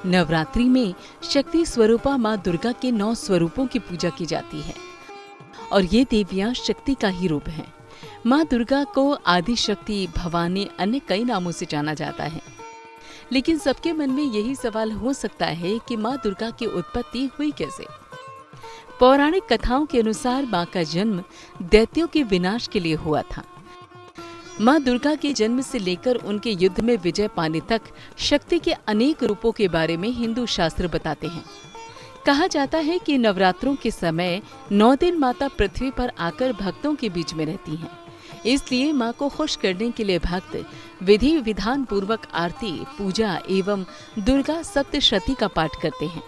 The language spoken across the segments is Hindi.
नवरात्रि में शक्ति स्वरूपा माँ दुर्गा के 9 स्वरूपों की पूजा की जाती है और ये देवियाँ शक्ति का ही रूप हैं। माँ दुर्गा को आदि शक्ति, भवानी, अन्य कई नामों से जाना जाता है। लेकिन सबके मन में यही सवाल हो सकता है कि माँ दुर्गा की उत्पत्ति हुई कैसे। पौराणिक कथाओं के अनुसार माँ का जन्म दैत्यों के विनाश के लिए हुआ था। माँ दुर्गा के जन्म से लेकर उनके युद्ध में विजय पाने तक शक्ति के अनेक रूपों के बारे में हिंदू शास्त्र बताते हैं। कहा जाता है कि नवरात्रों के समय 9 दिन माता पृथ्वी पर आकर भक्तों के बीच में रहती हैं। इसलिए माँ को खुश करने के लिए भक्त विधि विधान पूर्वक आरती, पूजा एवं दुर्गा सप्तशती का पाठ करते हैं।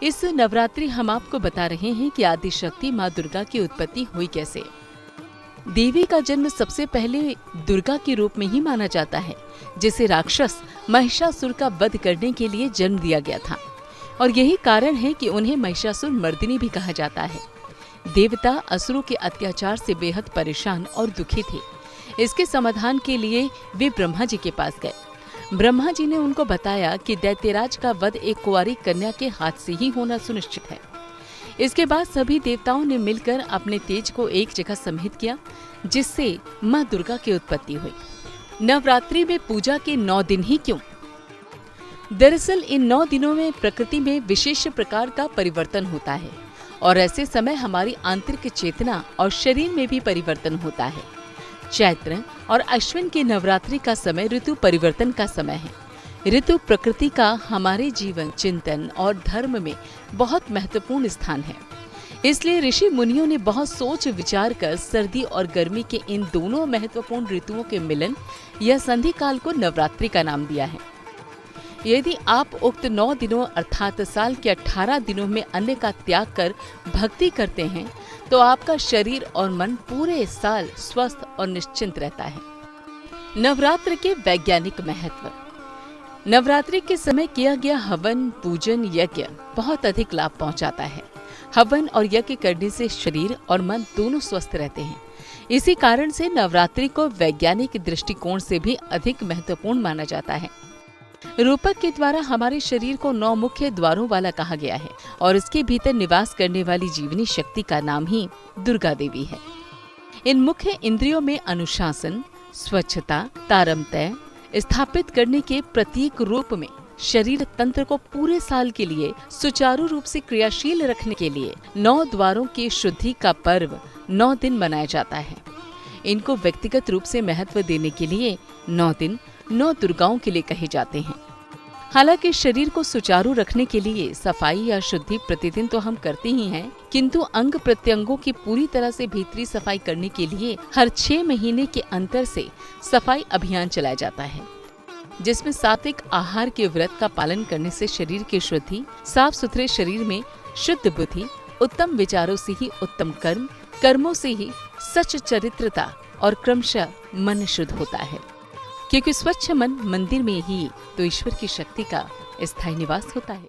इस नवरात्रि हम आपको बता रहे हैं कि आदि शक्ति माँ दुर्गा की उत्पत्ति हुई कैसे। देवी का जन्म सबसे पहले दुर्गा के रूप में ही माना जाता है, जिसे राक्षस महिषासुर का वध करने के लिए जन्म दिया गया था और यही कारण है कि उन्हें महिषासुर मर्दिनी भी कहा जाता है। देवता असुरों के अत्याचार से बेहद परेशान और दुखी थे। इसके समाधान के लिए वे ब्रह्मा जी के पास गए। ब्रह्मा जी ने उनको बताया कि दैत्यराज का वध एक कुंवारी कन्या के हाथ से ही होना सुनिश्चित है। इसके बाद सभी देवताओं ने मिलकर अपने तेज को एक जगह सम्मिलित किया, जिससे माँ दुर्गा की उत्पत्ति हुई। नवरात्रि में पूजा के 9 दिन ही क्यों? दरअसल इन 9 दिनों में प्रकृति में विशेष प्रकार का परिवर्तन होता है और ऐसे समय हमारी आंतरिक चेतना और शरीर में भी परिवर्तन होता है। चैत्र और अश्विन के नवरात्रि का समय ऋतु परिवर्तन का समय है। ऋतु प्रकृति का हमारे जीवन, चिंतन और धर्म में बहुत महत्वपूर्ण स्थान है। इसलिए ऋषि मुनियों ने बहुत सोच विचार कर सर्दी और गर्मी के इन दोनों महत्वपूर्ण ऋतुओं के मिलन या संधि काल को नवरात्रि का नाम दिया है। यदि आप उक्त 9 दिनों अर्थात साल के 18 दिनों में अन्न का त्याग कर भक्ति करते हैं तो आपका शरीर और मन पूरे साल स्वस्थ और निश्चिंत रहता है। नवरात्र के वैज्ञानिक महत्व। नवरात्रि के समय किया गया हवन, पूजन, यज्ञ बहुत अधिक लाभ पहुंचाता है। हवन और यज्ञ करने से शरीर और मन दोनों स्वस्थ रहते हैं। इसी कारण से नवरात्रि को वैज्ञानिक दृष्टिकोण से भी अधिक महत्वपूर्ण माना जाता है। रूपक के द्वारा हमारे शरीर को 9 मुख्य द्वारों वाला कहा गया है और इसके भीतर निवास करने वाली जीवनी शक्ति का नाम ही दुर्गा देवी है। इन मुख्य इंद्रियों में अनुशासन, स्वच्छता, तारतम्य स्थापित करने के प्रतीक रूप में शरीर तंत्र को पूरे साल के लिए सुचारू रूप से क्रियाशील रखने के लिए 9 द्वारों की शुद्धि का पर्व 9 दिन मनाया जाता है। इनको व्यक्तिगत रूप से महत्व देने के लिए 9 दिन 9 दुर्गाओं के लिए कहे जाते हैं। हालांकि शरीर को सुचारू रखने के लिए सफाई या शुद्धि प्रतिदिन तो हम करते ही हैं, किंतु अंग प्रत्यंगों की पूरी तरह से भीतरी सफाई करने के लिए हर 6 महीने के अंतर से सफाई अभियान चलाया जाता है, जिसमें सात्विक आहार के व्रत का पालन करने से शरीर की शुद्धि, साफ सुथरे शरीर में शुद्ध बुद्धि, उत्तम विचारों से ही उत्तम कर्म, कर्मों से ही सच चरित्रता और क्रमशः मन शुद्ध होता है। क्योंकि स्वच्छ मन मंदिर में ही तो ईश्वर की शक्ति का स्थायी निवास होता है।